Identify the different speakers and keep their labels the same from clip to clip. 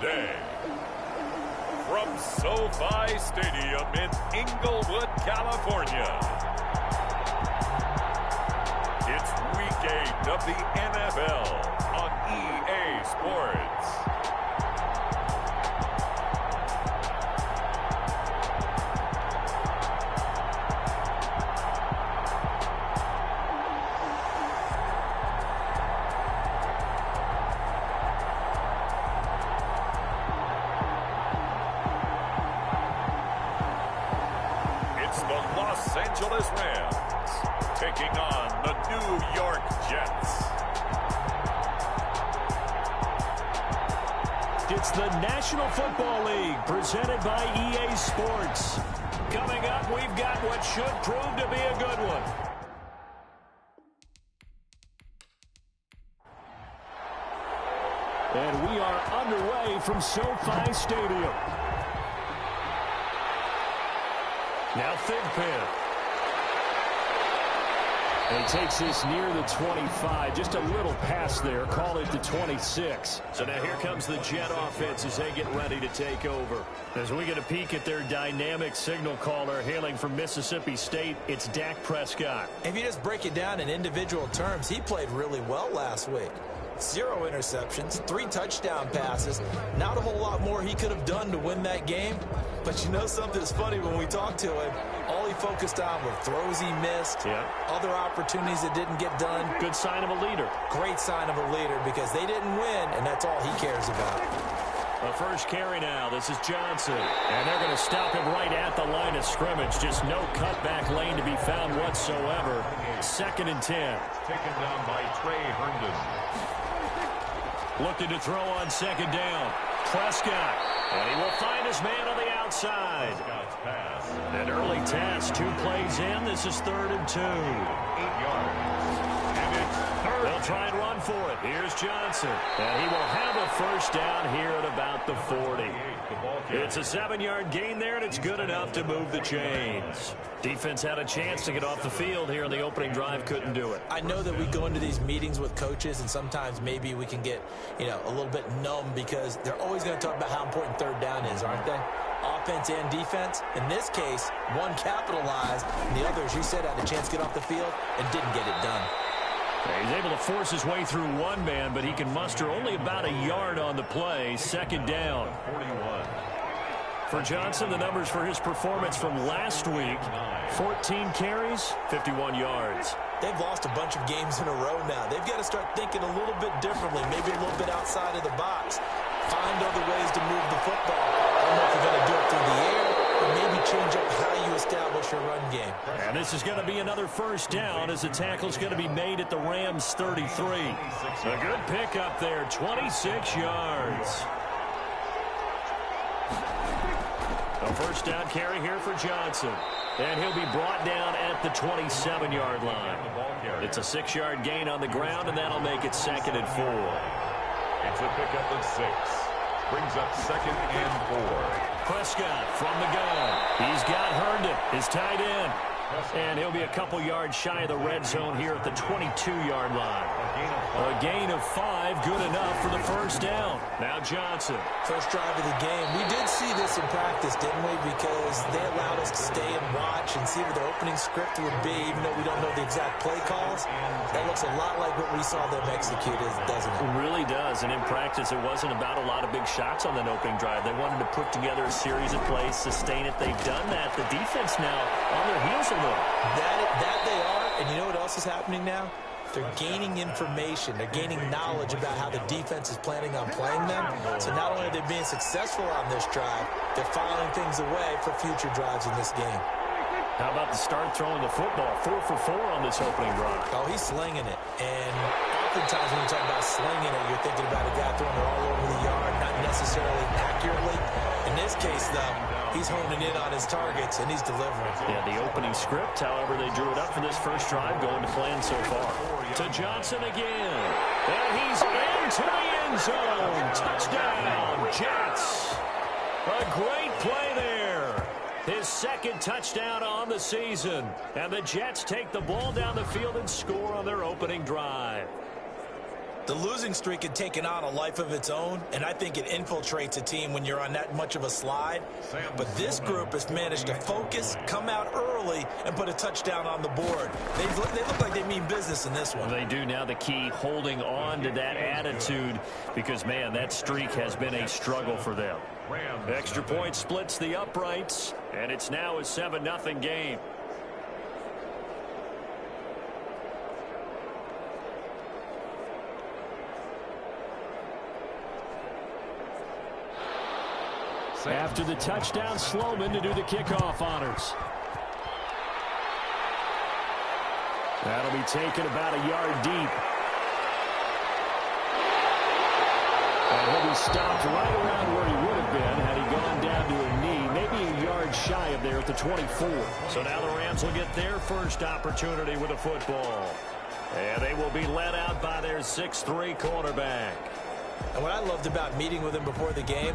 Speaker 1: today. From SoFi Stadium in Inglewood, California, it's Week 8 of the NFL on EA Sports. Los Angeles Rams taking on the New York Jets.
Speaker 2: It's the National Football League presented by EA Sports. Coming up, we've got what should prove to be a good one. And we are underway from SoFi Stadium. Now Thigpen. And he takes this near the 25. Just a little pass there. Call it the 26. So now here comes the Jet offense as they get ready to take over. As we get a peek at their dynamic signal caller hailing from Mississippi State, it's Dak Prescott.
Speaker 3: If you just break it down in individual terms, he played really well last week. 0 interceptions, 3 touchdown passes. Not a whole lot more he could have done to win that game. But you know something's funny when we talked to him. All he focused on were throws he missed, other opportunities that didn't get done.
Speaker 2: Good sign of a leader.
Speaker 3: Great sign of a leader because they didn't win, and that's all he cares about.
Speaker 2: A first carry now. This is Johnson. And they're going to stop him right at the line of scrimmage. Just no cutback lane to be found whatsoever. 2nd and 10.
Speaker 1: Taken down by Trey Herndon.
Speaker 2: Looking to throw on 2nd down. Prescott. And he will find his man on the outside. An early test. 2 plays in. This is 3rd and 2.
Speaker 1: 8 yards. And it's 3rd.
Speaker 2: They'll try and run for it. Here's Johnson. And he will have a first down here at about the 40. It's a 7-yard gain there, and it's good enough to move the chains. Defense had a chance to get off the field here on the opening drive. Couldn't do it.
Speaker 3: I know that we go into these meetings with coaches, and sometimes maybe we can get, a little bit numb because they're always going to talk about how important 3rd down is, aren't they? Offense and defense. In this case, one capitalized, and the other, as you said, had a chance to get off the field and didn't get it done.
Speaker 2: He's able to force his way through one man, but he can muster only about a yard on the play. 2nd down.
Speaker 1: 41.
Speaker 2: For Johnson, the numbers for his performance from last week, 14 carries, 51 yards.
Speaker 3: They've lost a bunch of games in a row now. They've got to start thinking a little bit differently, maybe a little bit outside of the box. Find other ways to move the football. I don't know if you're going to do it through the air, or maybe change up how you establish your run game.
Speaker 2: And this is going to be another first down as the tackle's going to be made at the Rams' 33. A good pickup there, 26 yards. A first down carry here for Johnson. And he'll be brought down at the 27-yard line. It's a 6-yard gain on the ground, and that'll make it 2nd and 4.
Speaker 1: It's a pickup of 6. Brings up 2nd and 4.
Speaker 2: Prescott from the gun. He's got Herndon, his tight end. And he'll be a couple yards shy of the red zone here at the 22-yard line. A gain of 5, good enough for the first down. Now Johnson.
Speaker 3: First drive of the game. We did see this in practice, didn't we? Because they allowed us to stay and watch and see what the opening script would be, even though we don't know the exact play calls. That looks a lot like what we saw them execute, doesn't it?
Speaker 2: It really does. And in practice, it wasn't about a lot of big shots on that opening drive. They wanted to put together a series of plays, sustain it. They've done that. The defense now on their heels a little.
Speaker 3: That they are. And you know what else is happening now? They're gaining information. They're gaining knowledge about how the defense is planning on playing them. So not only are they being successful on this drive, they're filing things away for future drives in this game.
Speaker 2: How about the start throwing the football? 4 for 4 on this opening drive.
Speaker 3: Oh, he's slinging it. And oftentimes when you talk about slinging it, you're thinking about a guy throwing it all over the yard, not necessarily accurately. In this case, though, he's honing in on his targets, and he's delivering.
Speaker 2: Yeah, the opening script, however, they drew it up for this first drive, going to plan so far. To Johnson again. And he's into the end zone. Touchdown, Jets. A great play there. His 2nd touchdown on the season. And the Jets take the ball down the field and score on their opening drive.
Speaker 3: The losing streak had taken on a life of its own, and I think it infiltrates a team when you're on that much of a slide. But this group has managed to focus, come out early, and put a touchdown on the board. They look like they mean business in this one.
Speaker 2: They do. Now the key, holding on to that attitude, because, man, that streak has been a struggle for them. Extra point splits the uprights, and it's now a 7-0 game. After the touchdown, Sloman to do the kickoff honors. That'll be taken about a yard deep. And he'll be stopped right around where he would have been had he gone down to a knee, maybe a yard shy of there at the 24. So now the Rams will get their first opportunity with a football. And they will be led out by their 6'3" quarterback.
Speaker 3: And what I loved about meeting with him before the game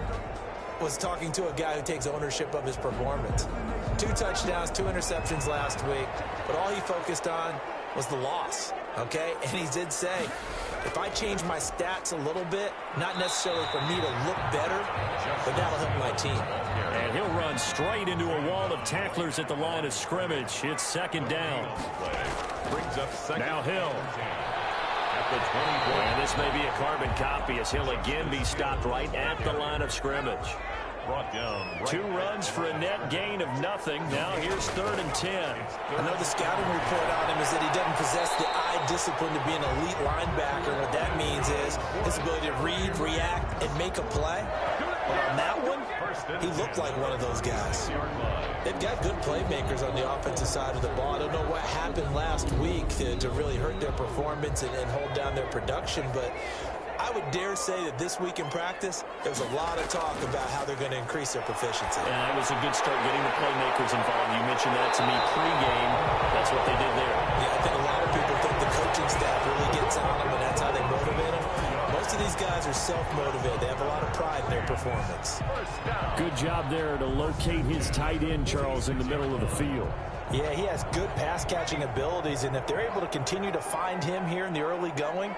Speaker 3: was talking to a guy who takes ownership of his performance. 2 touchdowns, 2 interceptions last week, but all he focused on was the loss, okay? And he did say, if I change my stats a little bit, not necessarily for me to look better, but that'll help my team.
Speaker 2: And he'll run straight into a wall of tacklers at the line of scrimmage. It's second down. Now Hill. And this may be a carbon copy as he'll again be stopped right at the line of scrimmage. 2 runs for a net gain of nothing. Now here's 3rd and 10.
Speaker 3: I know the scouting report on him is that he doesn't possess the eye discipline to be an elite linebacker. What that means is his ability to read, react, and make a play. But on that one, he looked like one of those guys. They've got good playmakers on the offensive side of the ball. I don't know what happened last week to really hurt their performance and hold down their production, but I would dare say that this week in practice, there's a lot of talk about how they're going to increase their proficiency.
Speaker 2: Yeah, it was a good start getting the playmakers involved. You mentioned that to me pregame. That's what they did there.
Speaker 3: Yeah, I think a lot of people think the coaching staff really gets on them, and that's how they motivate them. Most of these guys are self-motivated. They have a lot of pride in their performance.
Speaker 2: Good job there to locate his tight end, Charles, in the middle of the field.
Speaker 3: Yeah, he has good pass-catching abilities, and if they're able to continue to find him here in the early going,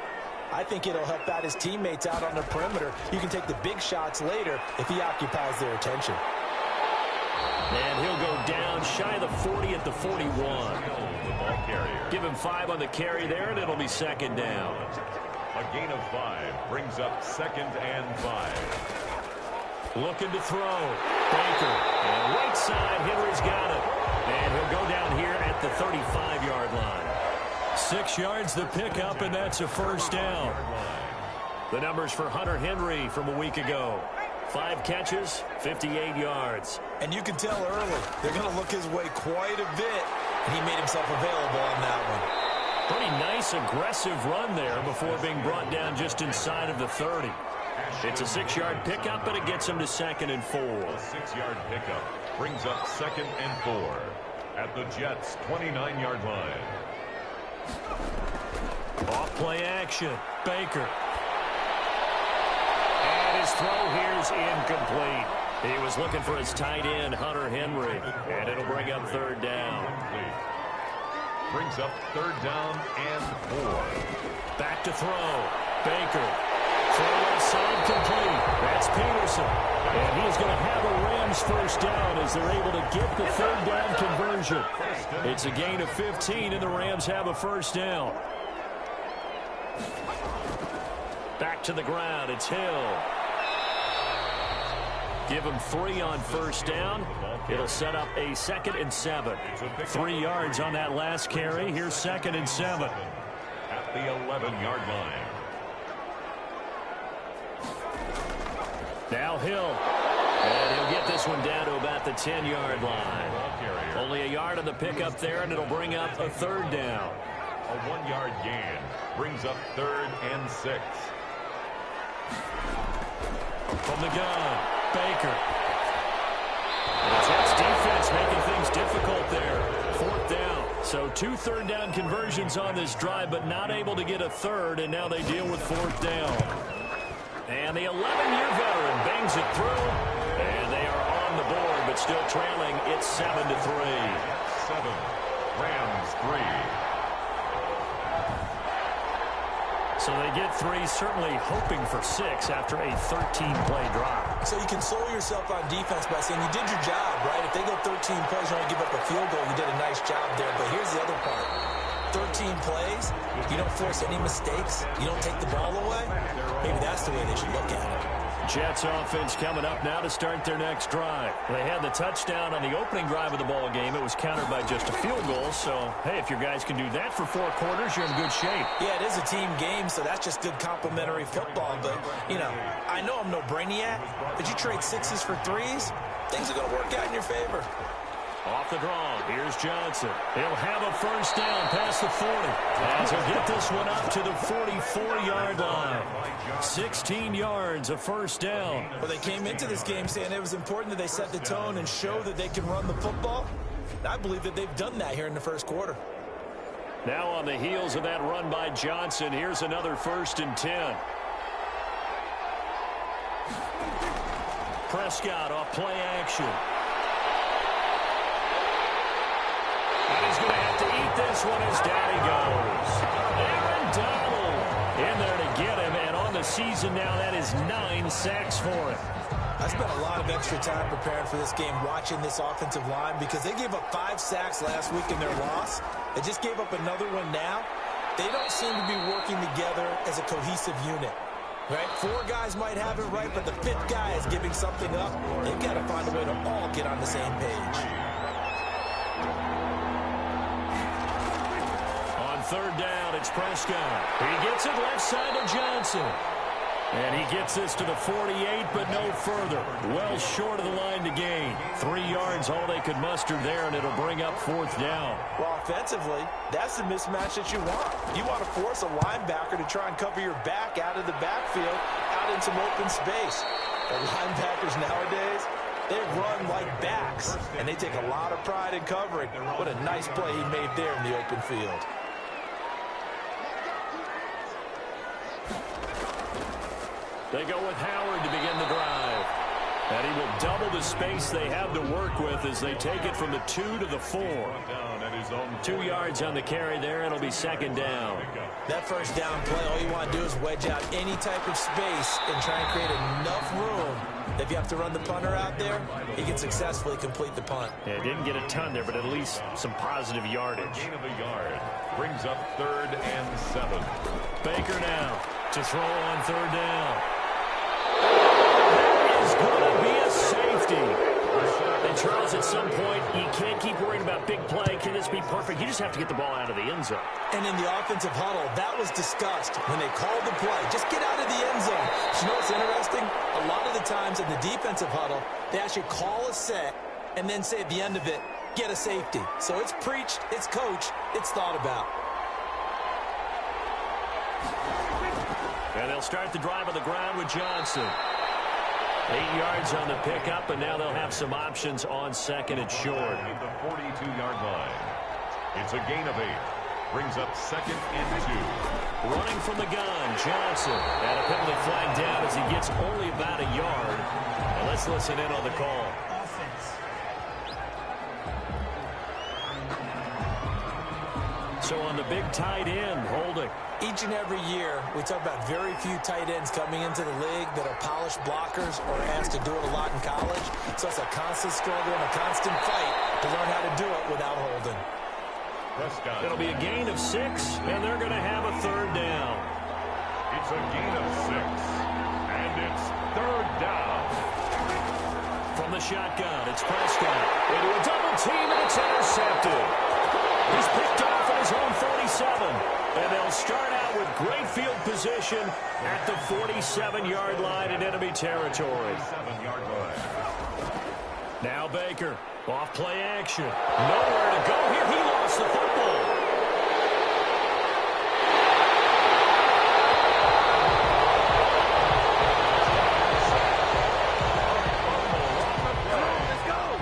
Speaker 3: I think it'll help out his teammates out on the perimeter. You can take the big shots later if he occupies their attention.
Speaker 2: And he'll go down shy of the 40 at the 41. Give him 5 on the carry there, and it'll be second down.
Speaker 1: A gain of 5 brings up 2nd and 5.
Speaker 2: Looking to throw. Baker. And right side, Henry's got it. And he'll go down here at the 35-yard line. 6 yards the pickup, and that's a first down. The numbers for Hunter Henry from a week ago. 5 catches, 58 yards.
Speaker 3: And you can tell early, they're going to look his way quite a bit, and he made himself available on that one.
Speaker 2: Pretty nice, aggressive run there before being brought down just inside of the 30. It's a 6-yard pickup, but it gets him to 2nd and 4.
Speaker 1: A 6-yard pickup brings up 2nd and 4 at the Jets' 29-yard line.
Speaker 2: Off play action. Baker. And his throw here's incomplete. He was looking for his tight end, Hunter Henry. And it'll bring up 3rd down.
Speaker 1: Brings up 3rd down and 4.
Speaker 2: Back to throw. Baker. Throw left side complete. That's Peterson. And he's going to have a Rams first down as they're able to get the 3rd down conversion. It's a gain of 15, and the Rams have a first down. Back to the ground. It's Hill. Give him 3 on first down. It'll set up a 2nd and 7. 3 yards on that last carry. Here's 2nd and 7.
Speaker 1: At the 11-yard line.
Speaker 2: Now Hill. And he'll get this one down to about the 10-yard line. Only a yard on the pickup there, and it'll bring up a 3rd down.
Speaker 1: A 1-yard gain brings up 3rd and 6.
Speaker 2: From the gun, Baker. The Jets defense making things difficult there. 4th down. So 2 3rd down conversions on this drive, but not able to get a 3rd, and now they deal with 4th down. And the 11-year veteran bangs it through, and they are on the board, but still trailing. It's 7-3. 7. Rams 3. So they get 3, certainly hoping for 6 after a 13-play drive.
Speaker 3: So you console yourself on defense by saying you did your job, right? If they go 13 plays, you only give up a field goal, you did a nice job there. But here's the other part. 13 plays, you don't force any mistakes, you don't take the ball away. Maybe that's the way they should look at it.
Speaker 2: Jets offense coming up now to start their next drive. They had the touchdown on the opening drive of the ball game. It was countered by just a field goal. So, hey, if your guys can do that for 4 quarters, you're in good shape.
Speaker 3: Yeah, it is a team game, so that's just good complimentary football. But, you know, I know I'm no brainiac, but you trade 6s for 3s, things are going to work out in your favor.
Speaker 2: Off the draw, here's Johnson. He'll have a first down past the 40. As he'll get this one up to the 44-yard line. 16 yards, a first down.
Speaker 3: Well, they came into this game saying it was important that they set the tone and show that they can run the football. I believe that they've done that here in the first quarter.
Speaker 2: Now on the heels of that run by Johnson, here's another 1st and 10. Prescott off play action. And he's going to have to eat this one as down he goes. Aaron Donald in there to get him, and on the season now, that is 9 sacks for him.
Speaker 3: I spent a lot of extra time preparing for this game watching this offensive line because they gave up 5 sacks last week in their loss. They just gave up another one now. They don't seem to be working together as a cohesive unit. Right? 4 guys might have it right, but the 5th guy is giving something up. They've got to find a way to all get on the same page.
Speaker 2: Third down, it's Prescott. He gets it left side to Johnson. And he gets this to the 48, but no further. Well short of the line to gain. 3 yards, all they could muster there, and it'll bring up 4th down.
Speaker 3: Well, offensively, that's the mismatch that you want. You want to force a linebacker to try and cover your back out of the backfield, out in some open space. The linebackers nowadays, they run like backs, and they take a lot of pride in covering. What a nice play he made there in the open field.
Speaker 2: They go with Howard to begin the drive. And he will double the space they have to work with as they take it from the 2 to the 4. 2 yards on the carry there. It'll be 2nd down.
Speaker 3: That first down play, all you want to do is wedge out any type of space and try and create enough room. If you have to run the punter out there, he can successfully complete the punt.
Speaker 2: Yeah, didn't get a ton there, but at least some positive yardage.
Speaker 1: Gain of a yard brings up 3rd and 7.
Speaker 2: Baker now to throw on 3rd down. That is going to be a safety. And Charles, at some point, you can't keep worrying about big play. Can this be perfect? You just have to get the ball out of the end zone.
Speaker 3: And in the offensive huddle, that was discussed when they called the play. Just get out of the end zone. You know what's interesting? A lot of the times in the defensive huddle, they actually call a set and then say at the end of it, get a safety. So it's preached, it's coached, it's thought about.
Speaker 2: And they'll start the drive on the ground with Johnson. 8 yards on the pickup, and now they'll have some options on 2nd and short.
Speaker 1: The 42-yard line. It's a gain of 8. Brings up 2nd and 2.
Speaker 2: Running from the gun, Johnson. And a penalty flag down as he gets only about a yard. And let's listen in on the call. So on the big tight end, holding.
Speaker 3: Each and every year, we talk about very few tight ends coming into the league that are polished blockers or asked to do it a lot in college. So it's a constant struggle and a constant fight to learn how to do it without holding.
Speaker 1: Prescott.
Speaker 2: It'll be a gain of 6, and they're going to have a 3rd down.
Speaker 1: It's a gain of 6, and it's 3rd down.
Speaker 2: From the shotgun, it's Prescott. Into a double team, and it's intercepted. He's picked off at his own 47. And they'll start out with great field position at the 47-yard line in enemy territory.
Speaker 1: 7-yard line.
Speaker 2: Now Baker, off play action. Nowhere to go here. He lost the football.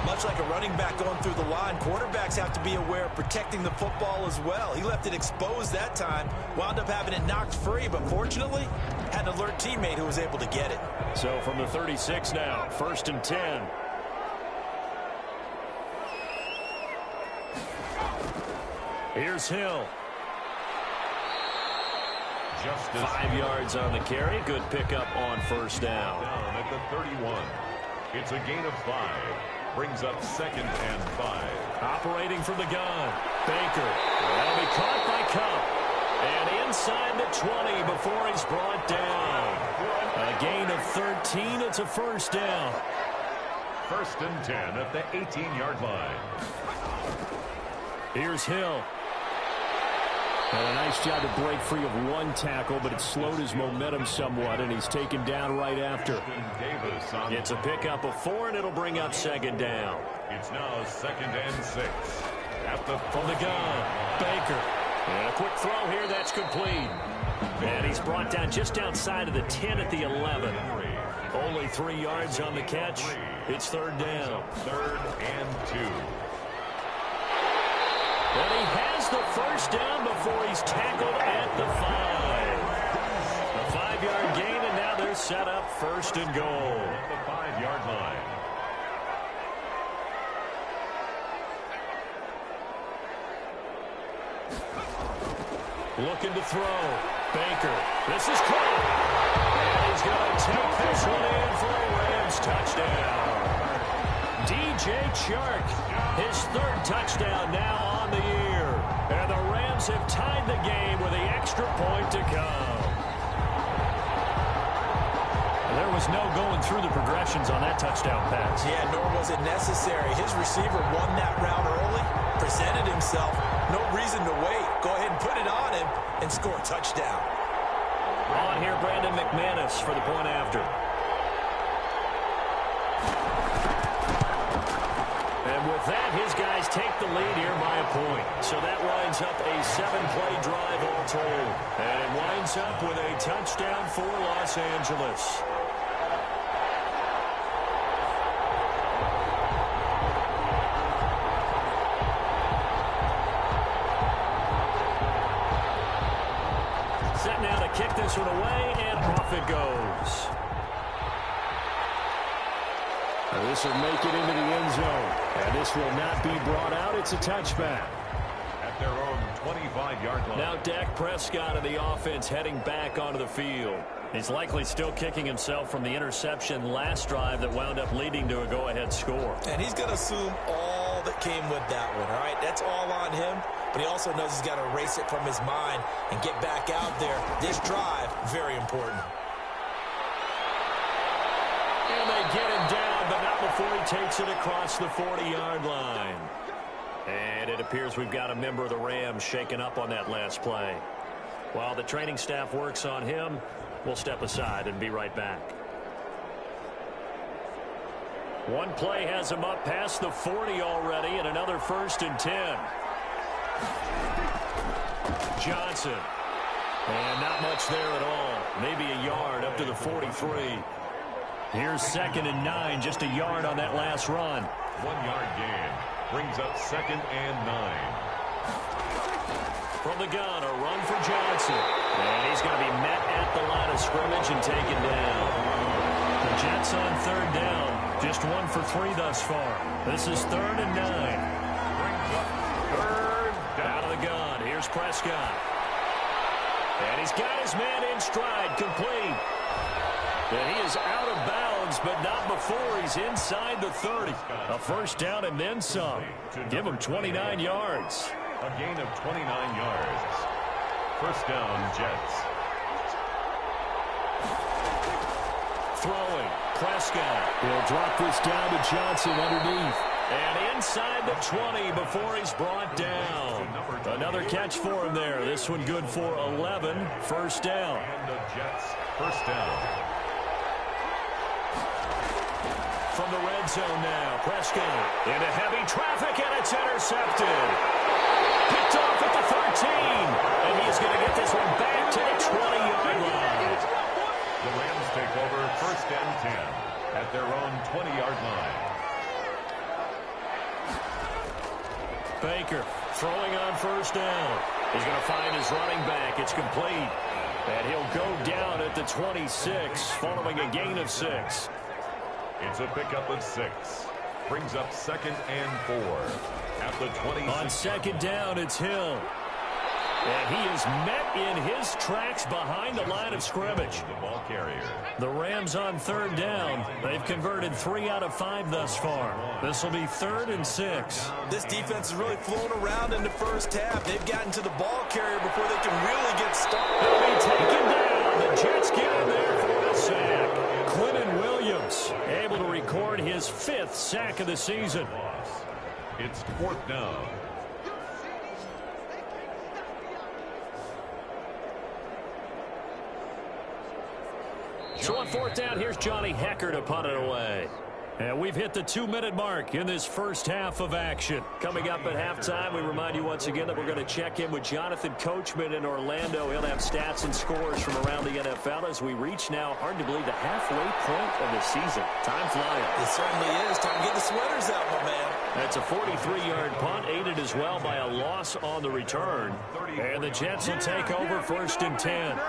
Speaker 3: Much like a running back going through the line, quarterbacks have to be aware of protecting the football as well. He left it exposed that time, wound up having it knocked free, but fortunately, had an alert teammate who was able to get it.
Speaker 2: So from the 36 now, 1st and 10. Here's Hill. 5 yards on the carry. Good pickup on first down.
Speaker 1: Down at the 31. It's a gain of 5. Brings up 2nd and 5.
Speaker 2: Operating from the gun. Baker. That'll be caught by Cup. And inside the 20 before he's brought down. A gain of 13. It's a first down.
Speaker 1: 1st and 10 at the 18-yard line.
Speaker 2: Here's Hill. And a nice job to break free of one tackle, but it slowed his momentum somewhat, and he's taken down right after. It's a pickup of 4, and it'll bring up 2nd down.
Speaker 1: It's now 2nd and 6.
Speaker 2: From the gun, Baker. And a quick throw here, that's complete. And he's brought down just outside of the 10 at the 11. Only 3 yards on the catch. It's 3rd down.
Speaker 1: 3rd and 2.
Speaker 2: And he has the first down before he's tackled at the 5. A 5-yard gain, and now they're set up 1st and goal.
Speaker 1: At the 5-yard line.
Speaker 2: Looking to throw. Baker. This is caught. And he's going to take this one in for a Rams touchdown. DJ Chark, his 3rd touchdown now on the year. And the Rams have tied the game with the extra point to come. There was no going through the progressions on that touchdown pass.
Speaker 3: Yeah, nor was it necessary. His receiver won that route early, presented himself. No reason to wait. Go ahead and put it on him and score a touchdown.
Speaker 2: On here, Brandon McManus for the point after. And with that, his guys take the lead here by a point. So that winds up a 7-play drive all told. And it winds up with a touchdown for Los Angeles. Set now to kick this one away, and off it goes. This will make it into the end zone. And this will not be brought out. It's a touchback.
Speaker 1: At their own 25-yard line.
Speaker 2: Now Dak Prescott of the offense heading back onto the field. He's likely still kicking himself from the interception last drive that wound up leading to a go-ahead score.
Speaker 3: And he's going to assume all that came with that one, all right? That's all on him. But he also knows he's got to erase it from his mind and get back out there. This drive, very important.
Speaker 2: And they get him down, but not before he takes it across the 40-yard line. And it appears we've got a member of the Rams shaken up on that last play. While the training staff works on him, we'll step aside and be right back. One play has him up past the 40 already, and another 1st and 10. Johnson. And not much there at all. Maybe a yard up to the 43. Here's 2nd and 9, just a yard on that last run.
Speaker 1: 1-yard gain. Brings up 2nd and 9.
Speaker 2: From the gun, a run for Johnson. And he's going to be met at the line of scrimmage and taken down. The Jets on 3rd down. Just 1 for 3 thus far. This is 3rd and 9.
Speaker 1: Brings up 3rd down.
Speaker 2: Out of the gun. Here's Prescott. And he's got his man in stride, complete. And he is out of bounds, but not before he's inside the 30. A first down and then some. Give him 29 yards.
Speaker 1: A gain of 29 yards. First down, Jets.
Speaker 2: Throwing. Prescott. He'll drop this down to Johnson underneath. And inside the 20 before he's brought down. Another catch for him there. This one good for 11. First down.
Speaker 1: And the Jets, first down.
Speaker 2: From the red zone now. Prescott into heavy traffic, and it's intercepted. Picked off at the 13. And he's going to get this one back to the 20-yard line.
Speaker 1: The Rams take over 1st and 10 at their own 20-yard line.
Speaker 2: Baker throwing on first down. He's going to find his running back. It's complete. And he'll go down at the 26 following a gain of 6.
Speaker 1: It's a pickup of 6. Brings up 2nd and 4 at the 26.
Speaker 2: On 2nd down, it's Hill. And he is met in his tracks behind the line of scrimmage.
Speaker 1: The ball carrier.
Speaker 2: The Rams on third down. They've converted 3 out of 5 thus far. This will be 3rd and 6.
Speaker 3: This defense is really flown around in the first half. They've gotten to the ball carrier before they can really get started.
Speaker 2: They'll be taken down. The Jets get in there for the sack. Quinnen Williams able to record his 5th sack of the season.
Speaker 1: It's 4th down.
Speaker 2: So on 4th down, here's Johnny Hecker to punt it away. And we've hit the 2-minute mark in this first half of action. Coming up at halftime, we remind you once again that we're going to check in with Jonathan Coachman in Orlando. He'll have stats and scores from around the NFL as we reach now, hard to believe, the halfway point of the season. Time flying.
Speaker 3: It certainly is. Time to get the sweaters out, my man.
Speaker 2: That's a 43-yard punt, aided as well by a loss on the return. And the Jets will take over 1st and 10.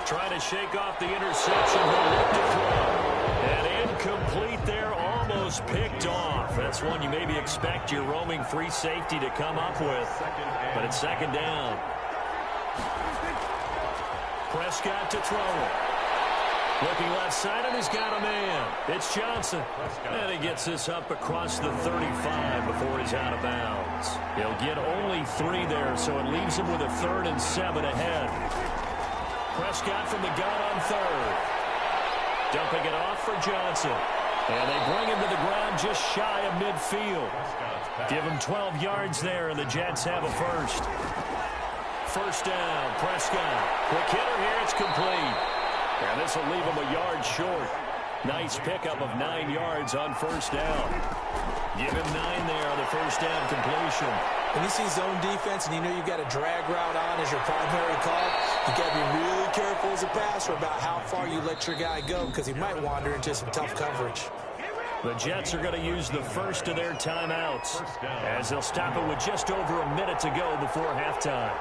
Speaker 2: Trying to shake off the interception. He'll look to throw. And incomplete there, almost picked off. That's one you maybe expect your roaming free safety to come up with. But it's 2nd down. Prescott to throw it. Looking left side, and he's got a man. It's Johnson. And he gets this up across the 35 before he's out of bounds. He'll get only 3 there, so it leaves him with a 3rd and 7 ahead. Prescott from the gun on 3rd. Dumping it off for Johnson. And they bring him to the ground just shy of midfield. Give him 12 yards there, and the Jets have a 1st. 1st down, Prescott. Quick hitter here, it's complete. And this will leave him a yard short. Nice pickup of 9 yards on 1st down. Give him 9 there on the 1st down completion.
Speaker 3: When you see zone defense and you know you've got a drag route on as your primary call, you got to be really careful as a passer about how far you let your guy go because he might wander into some tough coverage.
Speaker 2: The Jets are going to use the first of their timeouts as they'll stop it with just over a minute to go before halftime.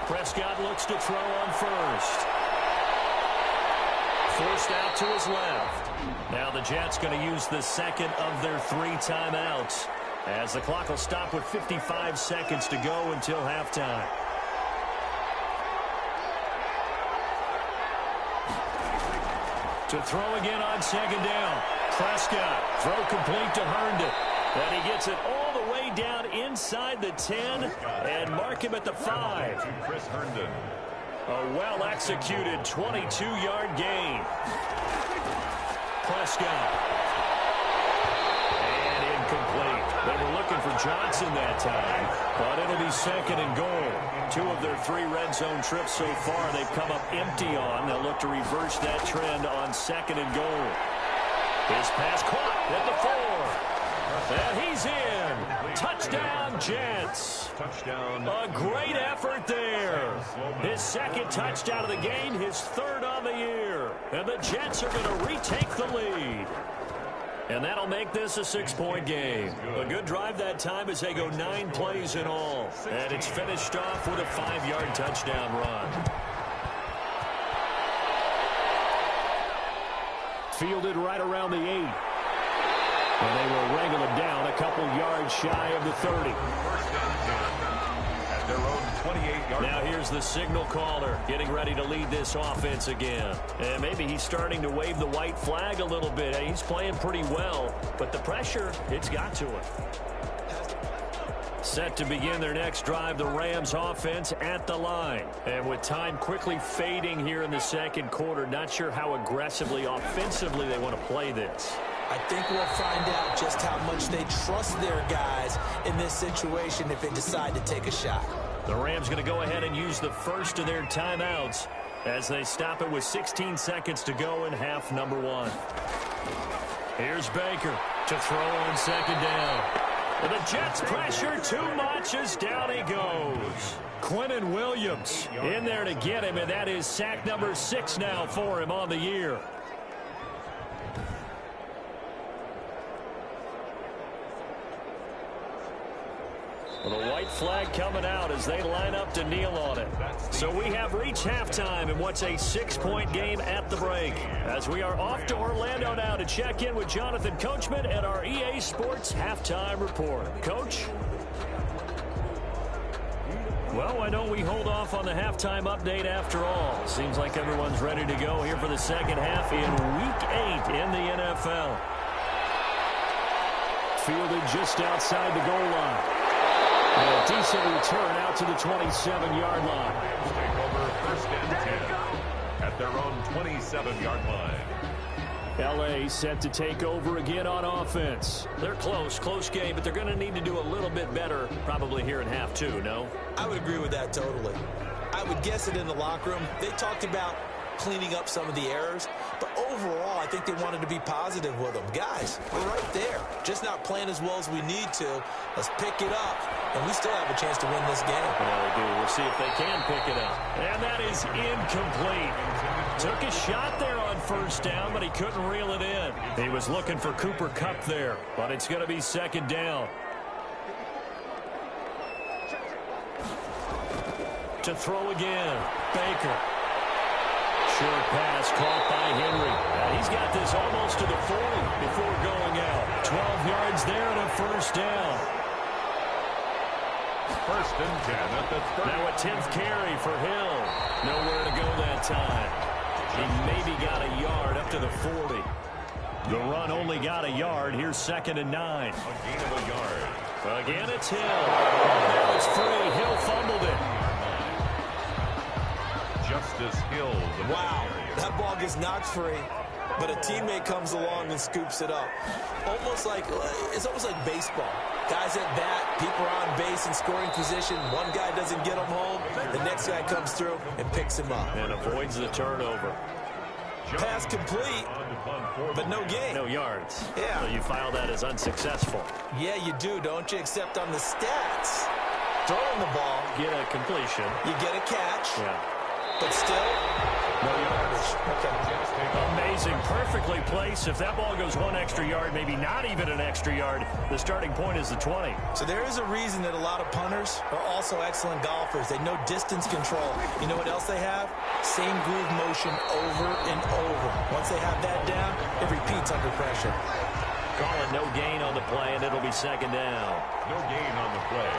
Speaker 2: Prescott looks to throw on 1st. Forced out to his left. Now the Jets going to use the 2nd of their 3 timeouts as the clock will stop with 55 seconds to go until halftime. To throw again on 2nd down. Prescott, throw complete to Herndon. And he gets it all the way down inside the 10 and mark him at the 5.
Speaker 1: Chris Herndon.
Speaker 2: A well-executed 22-yard gain. Prescott. And incomplete. They were looking for Johnson that time, but it'll be 2nd and goal. 2 of their 3 red zone trips so far they've come up empty on. They'll look to reverse that trend on 2nd and goal. His pass caught at the 4. And he's in. Touchdown, Jets.
Speaker 1: Touchdown.
Speaker 2: A great effort there. His 2nd touchdown of the game, his 3rd on the year. And the Jets are going to retake the lead. And that'll make this a 6-point game. A good drive that time as they go 9 plays in all. And it's finished off with a 5-yard touchdown run. Fielded right around the 8. And they will wrangle it down a couple yards shy of the 30.
Speaker 1: At their own 28-yard.
Speaker 2: Now here's the signal caller getting ready to lead this offense again. And maybe he's starting to wave the white flag a little bit. He's playing pretty well, but the pressure, it's got to him. Set to begin their next drive, the Rams offense at the line. And with time quickly fading here in the 2nd quarter, not sure how aggressively, offensively they want to play this.
Speaker 3: I think we'll find out just how much they trust their guys in this situation if they decide to take a shot.
Speaker 2: The Rams going to go ahead and use the first of their timeouts as they stop it with 16 seconds to go in half number 1. Here's Baker to throw on 2nd down. And the Jets pressure too much as down he goes. Quinnen Williams in there to get him, and that is sack number 6 now for him on the year. Well, the white flag coming out as they line up to kneel on it. So we have reached halftime in what's a 6-point game at the break. As we are off to Orlando now to check in with Jonathan Coachman at our EA Sports Halftime Report. Coach? Well, why don't we hold off on the halftime update after all? Seems like everyone's ready to go here for the second half in Week 8 in the NFL. Fielded just outside the goal line. And a decent return out to the 27-yard line.
Speaker 1: Take over first and 10 at their own 27-yard line.
Speaker 2: L.A. set to take over again on offense. They're close game, but they're going to need to do a little bit better probably here in half two, no?
Speaker 3: I would agree with that totally. I would guess it in the locker room. They talked about cleaning up some of the errors, but overall, I think they wanted to be positive with them. Guys, we're right there. Just not playing as well as we need to. Let's pick it up, and we still have a chance to win this game.
Speaker 2: Yeah, we do. We'll see if they can pick it up. And that is incomplete. Took a shot there on first down, but he couldn't reel it in. He was looking for Cooper Kupp there, but it's going to be second down. To throw again, Baker. Short pass caught by Henry. And he's got this almost to the 40 before going out. 12 yards there and a first down.
Speaker 1: First and 10 at the 30.
Speaker 2: Now a 10th carry for Hill. Nowhere to go that time. He maybe got a yard up to the 40. The run only got a yard. Here's second and 9.
Speaker 1: A gain of a yard.
Speaker 2: Again, it's Hill. Now it's free. Hill fumbled it.
Speaker 1: Justice Hill.
Speaker 3: Wow, that ball gets knocked free, but a teammate comes along and scoops it up. It's almost like baseball. Guys at bat, people are on base in scoring position. One guy doesn't get him home. The next guy comes through and picks him up.
Speaker 2: And avoids the turnover.
Speaker 3: Pass complete, but no gain.
Speaker 2: No yards.
Speaker 3: Yeah.
Speaker 2: So you file that as unsuccessful.
Speaker 3: Yeah, you do, don't you? Except on the stats. Throwing the ball.
Speaker 2: Get a completion.
Speaker 3: You get a catch.
Speaker 2: Yeah.
Speaker 3: But still, no yardage. Okay.
Speaker 2: Amazing. Perfectly placed. If that ball goes one extra yard, maybe not even an extra yard, the starting point is the 20.
Speaker 3: So there is a reason that a lot of punters are also excellent golfers. They know distance control. You know what else they have? Same groove motion over and over. Once they have that down, it repeats under pressure.
Speaker 2: Call it no gain on the play, and it'll be second down.
Speaker 1: No gain on the play.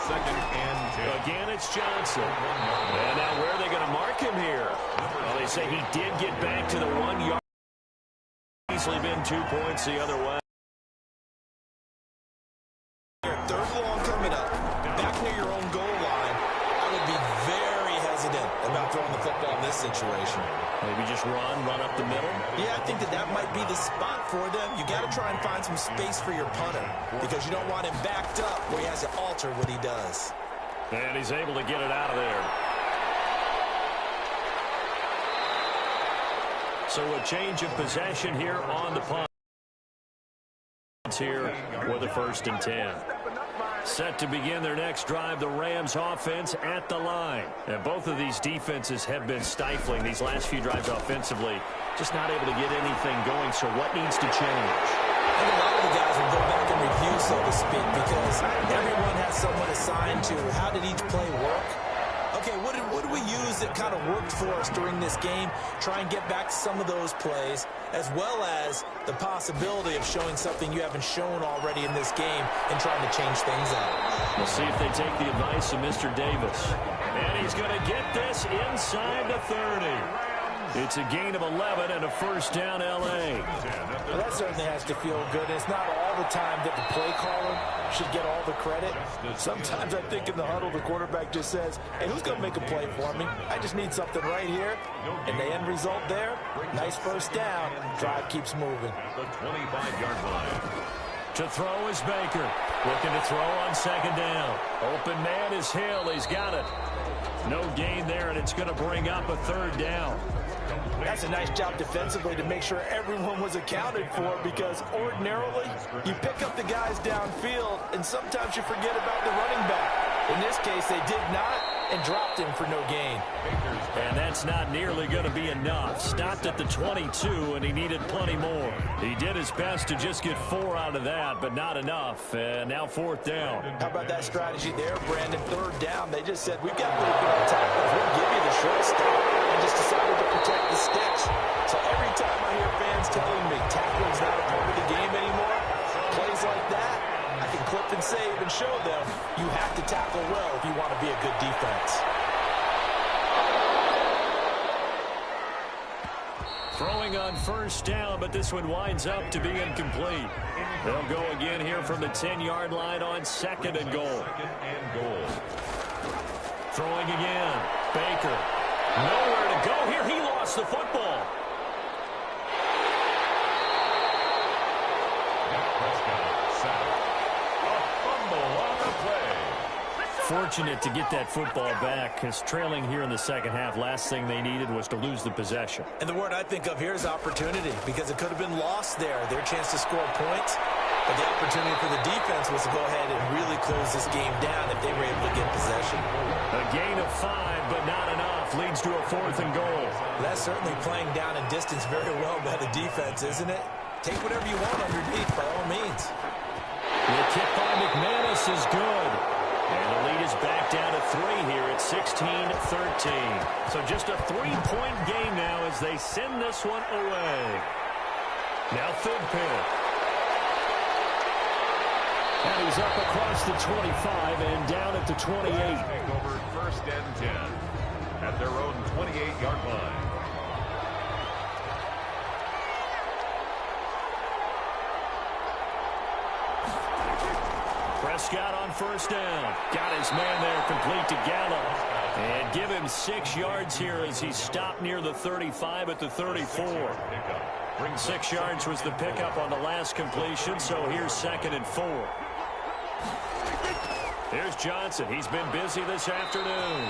Speaker 1: Second and 10.
Speaker 2: Again, it's Johnson. And now where are they going to mark him here? Well, they say he did get back to the 1 yard. Easily been 2 points the other way.
Speaker 3: Third long coming up. Back near your own goal line. I would be very hesitant about throwing the football in this situation.
Speaker 2: Maybe just run up the middle.
Speaker 3: Yeah, I think that might be the spot for them. You got to try and find some space for your punter because you don't want him backed up where he has to alter what he does.
Speaker 2: And he's able to get it out of there. So a change of possession here on the punt. Here with the first and 10. Set to begin their next drive, the Rams offense at the line. And both of these defenses have been stifling these last few drives offensively. Just not able to get anything going, so what needs to change?
Speaker 3: I think a lot of the guys will go back and review, so to speak, because everyone has someone assigned to how did each play work. Okay, what did we use that kind of worked for us during this game? Try and get back to some of those plays, as well as the possibility of showing something you haven't shown already in this game and trying to change things up.
Speaker 2: We'll see if they take the advice of Mr. Davis. And he's going to get this inside the 30. It's a gain of 11 and a first down, L.A.
Speaker 3: Well, that certainly has to feel good. It's not all the time that the play caller should get all the credit. Sometimes I think in the huddle, the quarterback just says, hey, who's going to make a play for me? I just need something right here. And the end result there, nice first down. Drive keeps moving.
Speaker 1: The 25-yard line.
Speaker 2: To throw is Baker. Looking to throw on second down. Open man is Hill. He's got it. No gain there, and it's going to bring up a third down.
Speaker 3: That's a nice job defensively to make sure everyone was accounted for, because ordinarily you pick up the guys downfield and sometimes you forget about the running back. In this case, they did not, and dropped him for no gain.
Speaker 2: And that's not nearly going to be enough. Stopped at the 22, and he needed plenty more. He did his best to just get 4 out of that, but not enough. And now 4th down.
Speaker 3: How about that strategy there, Brandon? 3rd down. They just said, we've got really good on tackles. We'll give you the short stop, and just decided to protect the sticks. So every time I hear fans telling me tackling's not a part of the game anymore, plays like that, I can clip and save and show them you have to tackle well if you want to be a good defense.
Speaker 2: Throwing on 1st down, but this one winds up to be incomplete. They'll go again here from the 10-yard line on 2nd and goal. Throwing again. Baker. Nowhere to go here. He lost the football. Fortunate to get that football back, because trailing here in the 2nd half, last thing they needed was to lose the possession.
Speaker 3: And the word I think of here is opportunity, because it could have been lost there, their chance to score points. But the opportunity for the defense was to go ahead and really close this game down if they were able to get possession.
Speaker 2: A gain of 5, but not enough. Leads to a 4th and goal.
Speaker 3: That's certainly playing down in distance very well by the defense, isn't it? Take whatever you want underneath, by all means.
Speaker 2: The kick by McManus is good. And the lead is back down to 3 here at 16-13. So just a 3-point game now as they send this one away. Now Thigpen. And he's up across the 25 and down at the 28.
Speaker 1: Over 1st and 10 at their own 28-yard line.
Speaker 2: Prescott on 1st down. Got his man there, complete to Gallup. And give him 6 yards here as he stopped near the 35 at the 34. 6 yards was the pickup on the last completion, so here's 2nd and 4. Here's Johnson. He's been busy this afternoon.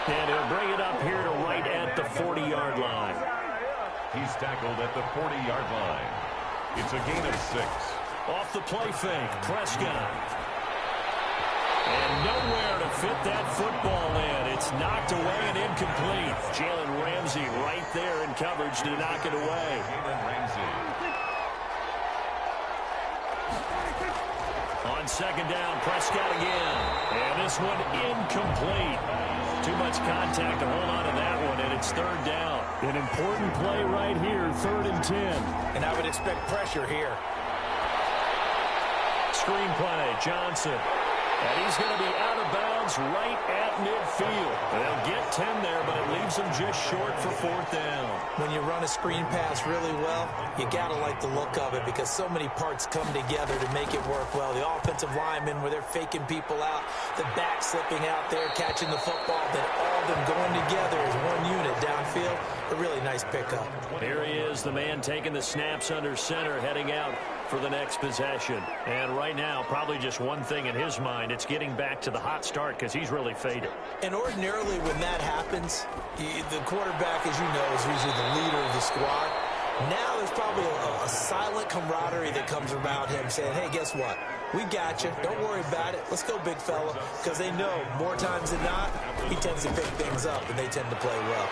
Speaker 2: And he'll bring it up here to right at the 40-yard line.
Speaker 1: He's tackled at the 40-yard line. It's a gain of 6.
Speaker 2: Off the play fake, Prescott. And nowhere to fit that football in. It's knocked away and incomplete. Jalen Ramsey right there in coverage to knock it away.
Speaker 1: Jalen Ramsey.
Speaker 2: On 2nd down, Prescott again. And this one incomplete. Too much contact to hold on to that one, and it's 3rd down. An important play right here, 3rd and 10.
Speaker 3: And I would expect pressure here.
Speaker 2: Screen play, Johnson. And he's going to be out of bounds right at midfield. They'll get 10 there, but it leaves them just short for 4th down.
Speaker 3: When you run a screen pass really well, you got to like the look of it because so many parts come together to make it work well. The offensive linemen where they're faking people out, the back slipping out there, catching the football, then all of them going together as one unit downfield. A really nice pickup.
Speaker 2: Here he is, the man taking the snaps under center, heading out for the next possession. And right now, probably just one thing in his mind, it's getting back to the hot start because he's really faded.
Speaker 3: And ordinarily when that happens, the quarterback, as you know, is usually the leader of the squad. Now there's probably a silent camaraderie that comes about him saying, hey, guess what? We got you. Don't worry about it. Let's go, big fella. Because they know more times than not, he tends to pick things up, and they tend to play well.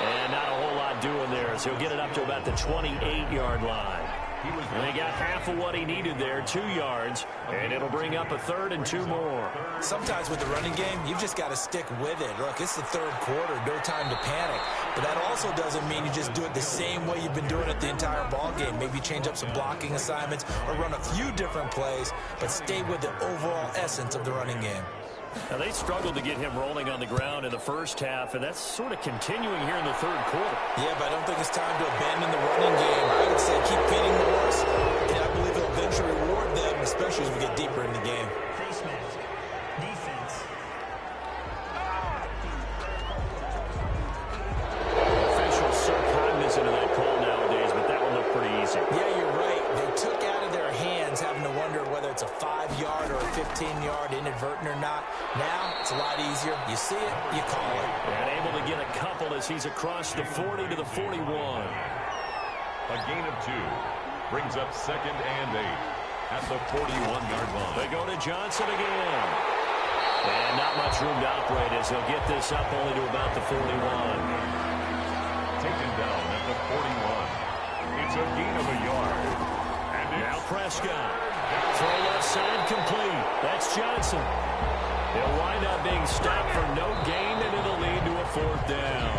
Speaker 2: And not a whole lot doing there, so he'll get it up to about the 28-yard line. And he got half of what he needed there, 2 yards, and it'll bring up a 3rd and 2 more.
Speaker 3: Sometimes with the running game, you've just got to stick with it. Look, it's the 3rd quarter, no time to panic. But that also doesn't mean you just do it the same way you've been doing it the entire ball game. Maybe change up some blocking assignments or run a few different plays, but stay with the overall essence of the running game.
Speaker 2: Now, they struggled to get him rolling on the ground in the 1st half, and that's sort of continuing here in the 3rd quarter.
Speaker 3: Yeah, but I don't think it's time to abandon the running game. I would say keep feeding the horse, and I believe it'll eventually reward them, especially as we get deeper in the game.
Speaker 4: Defense.
Speaker 2: Officials so cognizant of that call nowadays, but that one looked pretty easy.
Speaker 3: Yeah, you're right. They took out of their hands having to wonder whether it's a 5-yard or a 15-yard inadvertent or not. Now, it's a lot easier. You see it, you call it.
Speaker 2: And able to get a couple as he's across the 40 to the 41.
Speaker 1: A gain of 2 brings up 2nd and 8 at the 41-yard line.
Speaker 2: They go to Johnson again. And not much room to operate as he'll get this up only to about the 41.
Speaker 1: Taken down at the 41. It's a gain of a yard. And
Speaker 2: now Prescott. Throw left side complete. That's Johnson. He'll wind up being stopped for no gain, and it'll lead to a 4th down.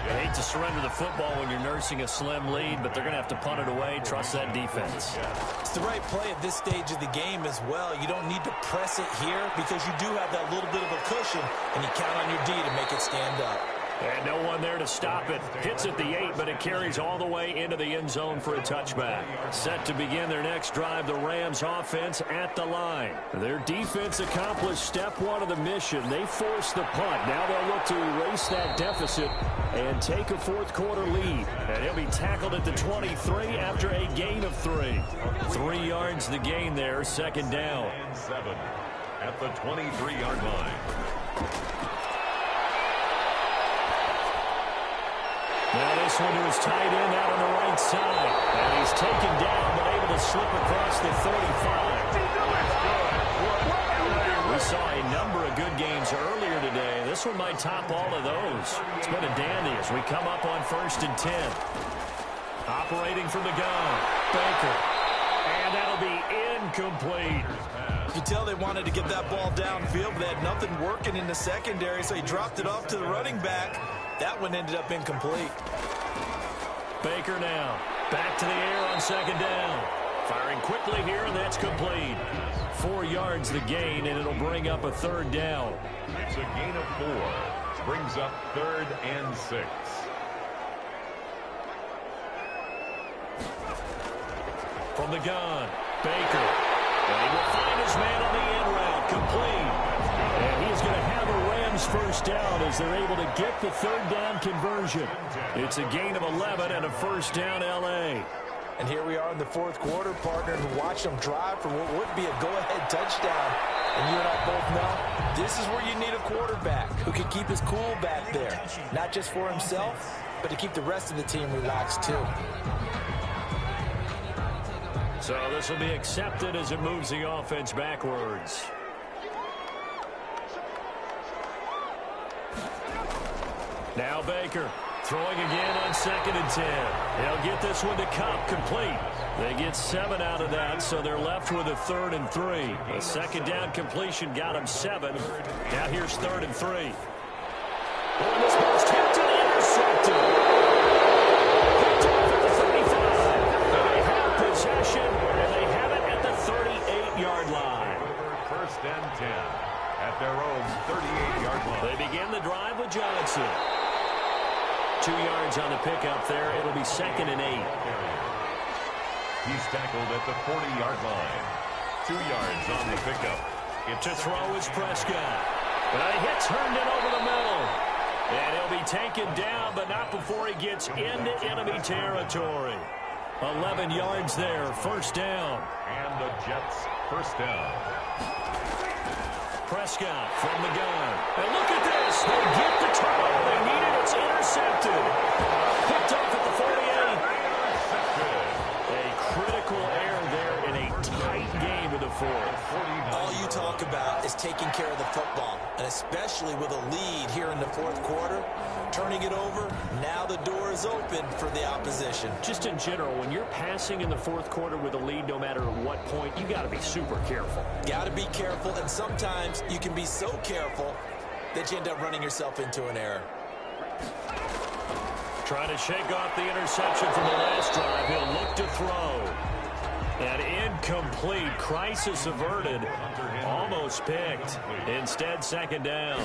Speaker 2: I hate to surrender the football when you're nursing a slim lead, but they're going to have to punt it away. Trust that defense.
Speaker 3: It's the right play at this stage of the game as well. You don't need to press it here because you do have that little bit of a cushion, and you count on your D to make it stand up.
Speaker 2: And no one there to stop it. Hits at the 8, but it carries all the way into the end zone for a touchback. Set to begin their next drive, the Rams offense at the line. Their defense accomplished step 1 of the mission. They forced the punt. Now they'll look to erase that deficit and take a 4th quarter lead. And he'll be tackled at the 23 after a gain of 3. 3 yards the gain there, 2nd down.
Speaker 1: And 7 at the 23-yard line.
Speaker 2: Now this one to his tight end out on the right side. And he's taken down but able to slip across the 35. We saw a number of good games earlier today. This one might top all of those. It's been a dandy as we come up on 1st and 10. Operating from the gun. Baker. And that'll be incomplete.
Speaker 3: You could tell they wanted to get that ball downfield, but they had nothing working in the secondary, so he dropped it off to the running back. That one ended up incomplete.
Speaker 2: Baker now. Back to the air on 2nd down. Firing quickly here, and that's complete. 4 yards the gain, and it'll bring up a 3rd down.
Speaker 1: It's a gain of 4. Brings up 3rd and 6.
Speaker 2: From the gun, Baker. And he will find his man on the end route, complete. And he's going to have a Rams 1st down as they're able to get the 3rd down conversion. It's a gain of 11 and a 1st down L.A.
Speaker 3: And here we are in the 4th quarter, partner, and watch them drive for what would be a go-ahead touchdown. And you and I both know this is where you need a quarterback who can keep his cool back there. Not just for himself, but to keep the rest of the team relaxed too.
Speaker 2: So this will be accepted as it moves the offense backwards. Now Baker throwing again on 2nd and 10. They'll get this one to Cup, complete. They get 7 out of that, so they're left with a 3rd and 3. A 2nd down completion got them 7. Now here's 3rd and 3. Oh, this ball's tipped and intercepted. Picked off at the 35. They have possession, and they have it at the 38-yard line.
Speaker 1: 1st and 10 at their own 38-yard line.
Speaker 2: They begin the drive with Johnson. 2 yards on the pickup there. It'll be 2nd and 8.
Speaker 1: He's tackled at the 40-yard line. 2 yards on the pickup.
Speaker 2: To throw is Prescott. And a hit turned it over the middle. And he'll be taken down, but not before he gets into enemy territory. 11 yards there, 1st down.
Speaker 1: And the Jets 1st down.
Speaker 2: Prescott from the gun. And look at this. They get the turnover they needed. It's intercepted. Picked off at the 48. A critical error there in a tight game in the 4th.
Speaker 3: All you talk about is taking care of the football, and especially with a lead here in the 4th quarter. Turning it over, now the door is open for the opposition.
Speaker 2: Just in general, when you're passing in the 4th quarter with a lead, no matter what point, you got to be super careful.
Speaker 3: Got to be careful, and sometimes you can be so careful that you end up running yourself into an error.
Speaker 2: Trying to shake off the interception from the last drive. He'll look to throw. And incomplete. Crisis averted. Almost picked. Instead, 2nd down.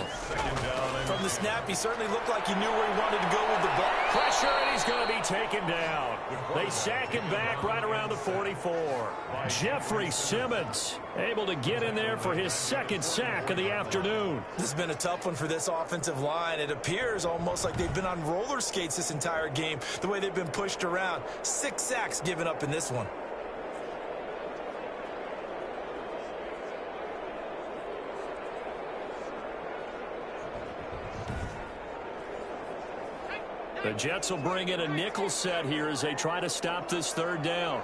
Speaker 3: From the snap, he certainly looked like he knew where he wanted to go with the ball.
Speaker 2: Pressure, and he's going to be taken down. They sack him back right around the 44. Jeffrey Simmons able to get in there for his 2nd sack of the afternoon.
Speaker 3: This has been a tough one for this offensive line. It appears almost like they've been on roller skates this entire game, the way they've been pushed around. 6 sacks given up in this one.
Speaker 2: The Jets will bring in a nickel set here as they try to stop this 3rd down.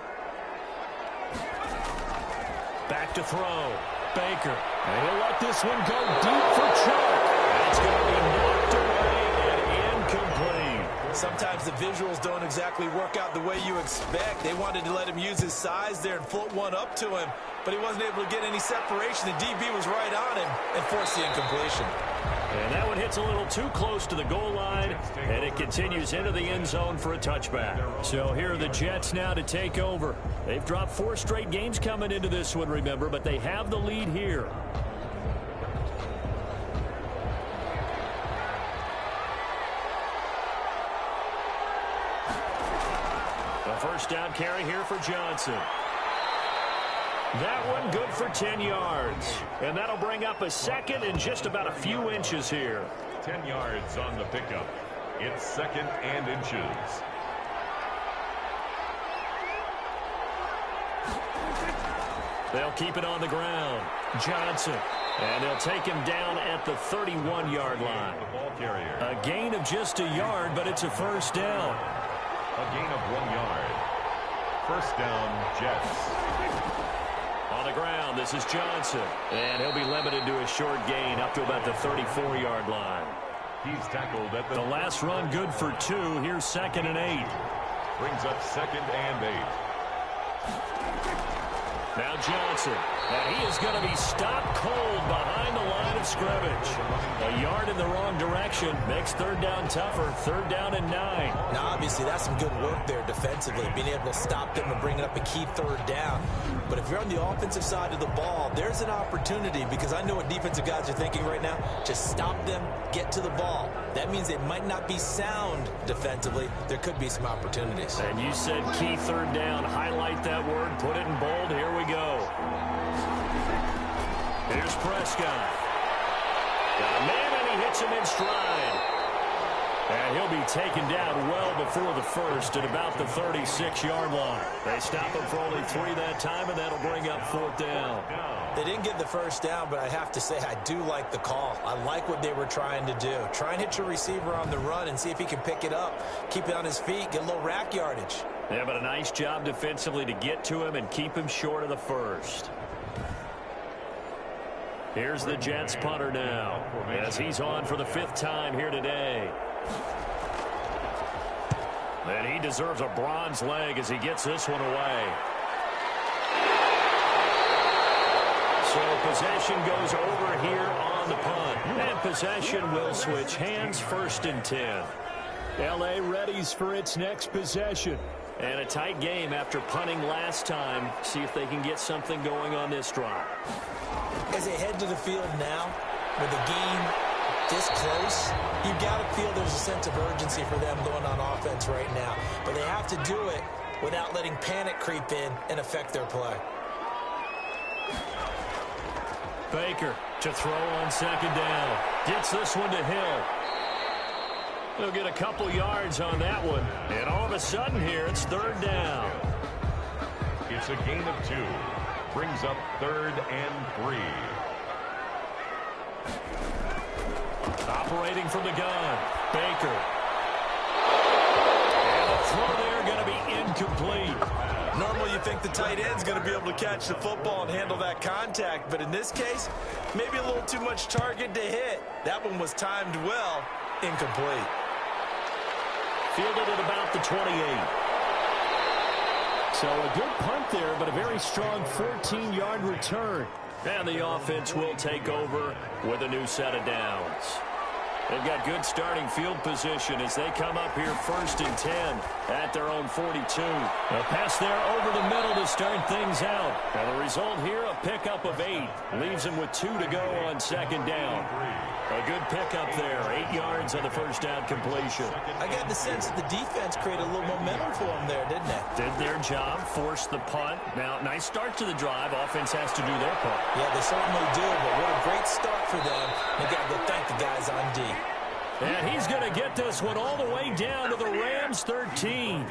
Speaker 2: Back to throw. Baker. And he'll let this one go deep for Chuck. It's going to be knocked away and incomplete.
Speaker 3: Sometimes the visuals don't exactly work out the way you expect. They wanted to let him use his size there and float one up to him, but he wasn't able to get any separation. The DB was right on him and forced the incompletion.
Speaker 2: And that one hits a little too close to the goal line, and it continues into the end zone for a touchback. So here are the Jets now to take over. They've dropped 4 straight games coming into this one, remember, but they have the lead here. A first down carry here for Johnson. That one good for 10 yards. And that'll bring up a second and just about a few inches here.
Speaker 1: 10 yards on the pickup. It's second and inches.
Speaker 2: They'll keep it on the ground. Johnson. And they'll take him down at the 31-yard line.
Speaker 1: The ball carrier.
Speaker 2: A gain of just a yard, but it's a first down.
Speaker 1: A gain of 1 yard. First down, Jets.
Speaker 2: On the ground, this is Johnson. And he'll be limited to a short gain up to about the 34-yard line.
Speaker 1: He's tackled at
Speaker 2: The last run good for 2. Here's second and 8.
Speaker 1: Brings up second and 8.
Speaker 2: Now Johnson. And he is going to be stopped cold behind the line of scrimmage. A yard in the wrong direction makes third down tougher. Third down and 9.
Speaker 3: Now, obviously, that's some good work there defensively, being able to stop them and bring up a key third down. But if you're on the offensive side of the ball, there's an opportunity, because I know what defensive guys are thinking right now. Just stop them, get to the ball. That means they might not be sound defensively. There could be some opportunities.
Speaker 2: And you said key third down. Highlight that word. Put it in bold. Here we go. Here's Prescott. Got a man, and he hits him in stride. And he'll be taken down well before the first at about the 36-yard line. They stop him for only 3 that time, and that'll bring up fourth down.
Speaker 3: They didn't get the first down, but I have to say I do like the call. I like what they were trying to do. Try and hit your receiver on the run and see if he can pick it up, keep it on his feet, get a little rack yardage.
Speaker 2: Yeah, but a nice job defensively to get to him and keep him short of the first. Here's the Jets punter now, as he's on for the 5th time here today. And he deserves a bronze leg as he gets this one away. So possession goes over here on the punt. And possession will switch hands, 1st and 10. L.A. readies for its next possession. And a tight game after punting last time. See if they can get something going on this drive.
Speaker 3: As they head to the field now, with the game this close, you've got to feel there's a sense of urgency for them going on offense right now. But they have to do it without letting panic creep in and affect their play.
Speaker 2: Baker to throw on 2nd down. Gets this one to Hill. He'll get a couple yards on that one. And all of a sudden here, it's 3rd down.
Speaker 1: It's a gain of 2. Brings up 3rd and 3.
Speaker 2: Operating from the gun, Baker. And the throw there going to be incomplete.
Speaker 3: Normally you think the tight end's going to be able to catch the football and handle that contact, but in this case, maybe a little too much target to hit. That one was timed well, incomplete.
Speaker 2: Fielded at about the 28. So a good punt there, but a very strong 14-yard return. And the offense will take over with a new set of downs. They've got good starting field position as they come up here 1st and 10 at their own 42. A pass there over the middle to start things out. And the result here, a pickup of 8. Leaves them with 2 to go on 2nd down. A good pickup there, 8 yards on the first down completion.
Speaker 3: I got the sense that the defense created a little momentum for them there, didn't they?
Speaker 2: Did their job, forced the punt. Now, nice start to the drive. Offense has to do their part.
Speaker 3: Yeah, they certainly do, but what a great start for them. They got to go thank the guys on D.
Speaker 2: And he's going to get this one all the way down to the Rams 13.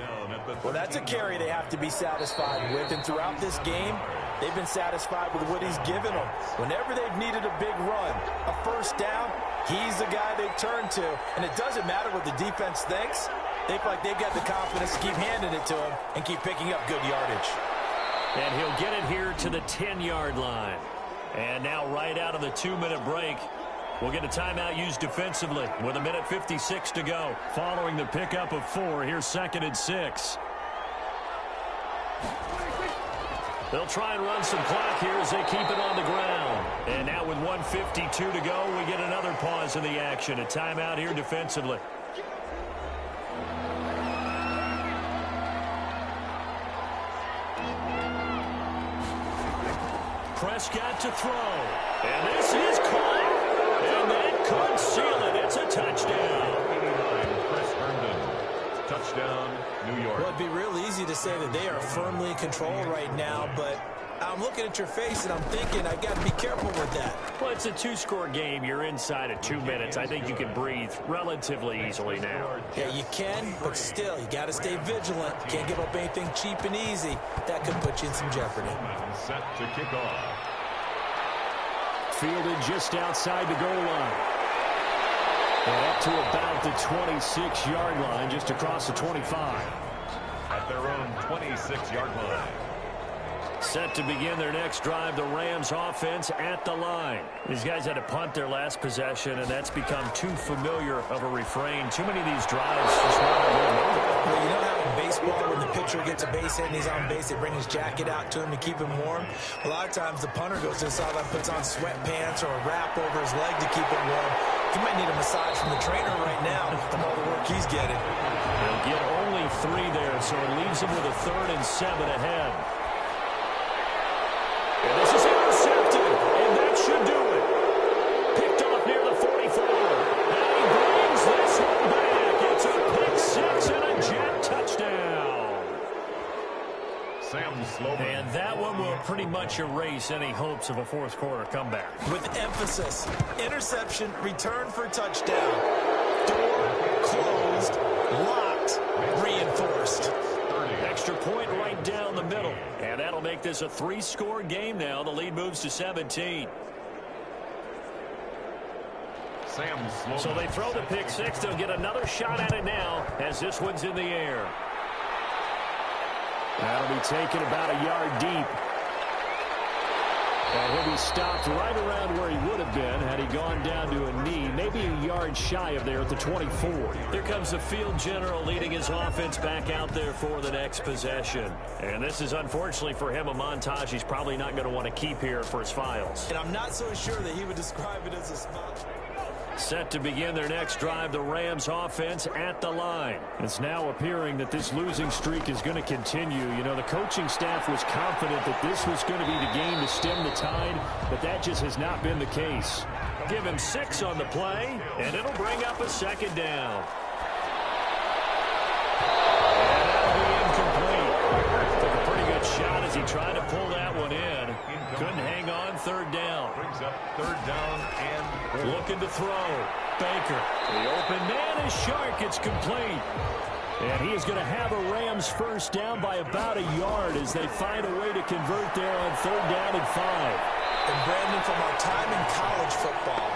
Speaker 3: Well, that's a carry they have to be satisfied with, and throughout this game, they've been satisfied with what he's given them. Whenever they've needed a big run, a first down, he's the guy they've turned to. And it doesn't matter what the defense thinks. They feel like they've got the confidence to keep handing it to him and keep picking up good yardage.
Speaker 2: And he'll get it here to the 10-yard line. And now right out of the 2-minute break, we'll get a timeout used defensively with 1:56 to go. Following the pickup of 4, here's 2nd and 6. They'll try and run some clock here as they keep it on the ground. And now with 1:52 to go, we get another pause in the action. A timeout here defensively. Prescott to throw. And this is caught. And that could seal it. It's a touchdown.
Speaker 1: 89, Chris Herndon. Touchdown, New York.
Speaker 3: Well, it'd be real easy to say that they are firmly in control right now, but I'm looking at your face and I'm thinking I got to be careful with that.
Speaker 2: Well, it's a 2-score game. You're inside of 2 minutes. I think you can breathe relatively easily now.
Speaker 3: Yeah, you can, but still, you got to stay vigilant. Can't give up anything cheap and easy. That could put you in some jeopardy.
Speaker 1: Set to kick off.
Speaker 2: Fielded just outside the goal line. And up to about the 26-yard line, just across the 25.
Speaker 1: At their own 26-yard line.
Speaker 2: Set to begin their next drive, the Rams offense at the line. These guys had to punt their last possession, and that's become too familiar of a refrain. Too many of these drives just run a little over.
Speaker 3: Well, you know how in baseball, when the pitcher gets a base hit and he's on base, they bring his jacket out to him to keep him warm? A lot of times the punter goes to the sideline, puts on sweatpants or a wrap over his leg to keep it warm. He might need a massage from the trainer right now from all the work he's getting.
Speaker 2: They'll get only 3 there, so it leaves him with a 3rd and 7 ahead. And this is intercepted, and that should do it. Picked off near the 44. And he brings this one back. It's a pick 6 and a jet touchdown.
Speaker 1: Sam Sloman.
Speaker 2: And that one will pretty much erase any hopes of a fourth-quarter comeback.
Speaker 3: With emphasis, interception, return for touchdown. Door closed, locked, reinforced.
Speaker 2: Extra point right down the middle. And that'll make this a 3-score game now. The lead moves to 17.
Speaker 1: Sam Sloman.
Speaker 2: So they throw the pick 6. They'll get another shot at it now as this one's in the air. That'll be taken about a yard deep. And he'll be stopped right around where he would have been had he gone down to a knee, maybe a yard shy of there at the 24. Here comes the field general leading his offense back out there for the next possession. And this is, unfortunately for him, a montage he's probably not going to want to keep here for his files.
Speaker 3: And I'm not so sure that he would describe it as a spot.
Speaker 2: Set to begin their next drive, the Rams offense at the line. It's now appearing that this losing streak is going to continue. You know, the coaching staff was confident that this was going to be the game to stem the tide, but that just has not been the case. Give him 6 on the play, and it'll bring up a 2nd down. And that'll be incomplete. Took a pretty good shot as he tried to pull that one in. Couldn't hang on, 3rd down.
Speaker 1: Brings up 3rd down and
Speaker 2: looking to throw. Baker. The open man is Shark. It's complete. And he is going to have a Rams 1st down by about a yard as they find a way to convert there on 3rd down and 5.
Speaker 3: And Brandon, from our time in college football,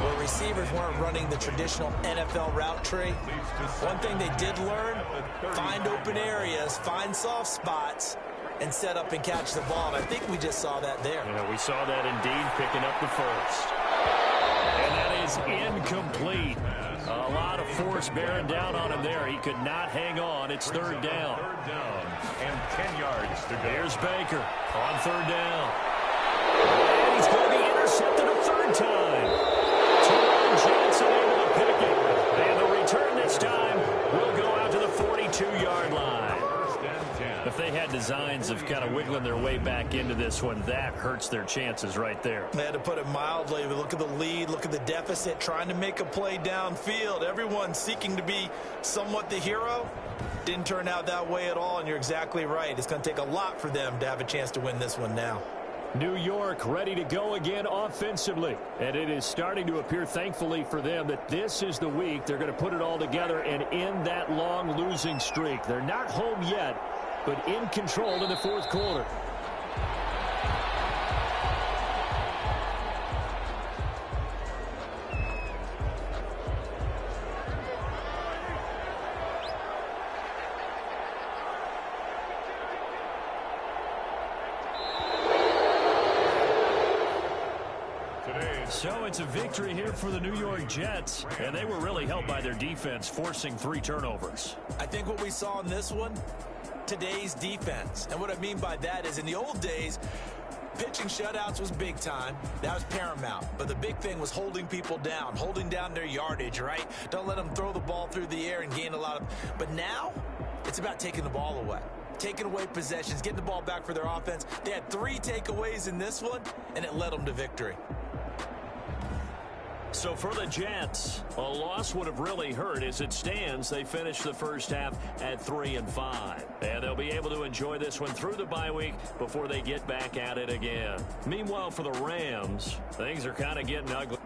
Speaker 3: where receivers weren't running the traditional NFL route tree, one thing they did learn, find open areas, find soft spots, and set up and catch the ball. And I think we just saw that there.
Speaker 2: Yeah, we saw that indeed, picking up the 1st. And that is incomplete. A lot of force bearing down on him there. He could not hang on. It's 3rd down.
Speaker 1: 3rd down and 10 yards to go.
Speaker 2: Here's Baker on 3rd down. And he's going to be intercepted a 3rd time. Terrell Johnson able to pick it. And the return this time will go out to the 42-yard line. If they had designs of kind of wiggling their way back into this one, that hurts their chances right there.
Speaker 3: They had to put it mildly. But look at the lead, look at the deficit, trying to make a play downfield. Everyone seeking to be somewhat the hero. Didn't turn out that way at all, and you're exactly right. It's going to take a lot for them to have a chance to win this one now.
Speaker 2: New York ready to go again offensively. And it is starting to appear, thankfully for them, that this is the week they're going to put it all together and end that long losing streak. They're not home yet, but in control in the 4th quarter. So it's a victory here for the New York Jets, and they were really helped by their defense, forcing 3 turnovers.
Speaker 3: I think what we saw in this one, today's defense. And what I mean by that is in the old days, pitching shutouts was big time. That was paramount. But the big thing was holding people down, holding down their yardage, right? Don't let them throw the ball through the air and gain a lot of... But now, it's about taking the ball away. Taking away possessions, getting the ball back for their offense. They had 3 takeaways in this one, and it led them to victory.
Speaker 2: So for the Jets, a loss would have really hurt. As it stands, they finished the first half at 3-5. And they'll be able to enjoy this one through the bye week before they get back at it again. Meanwhile, for the Rams, things are kind of getting ugly.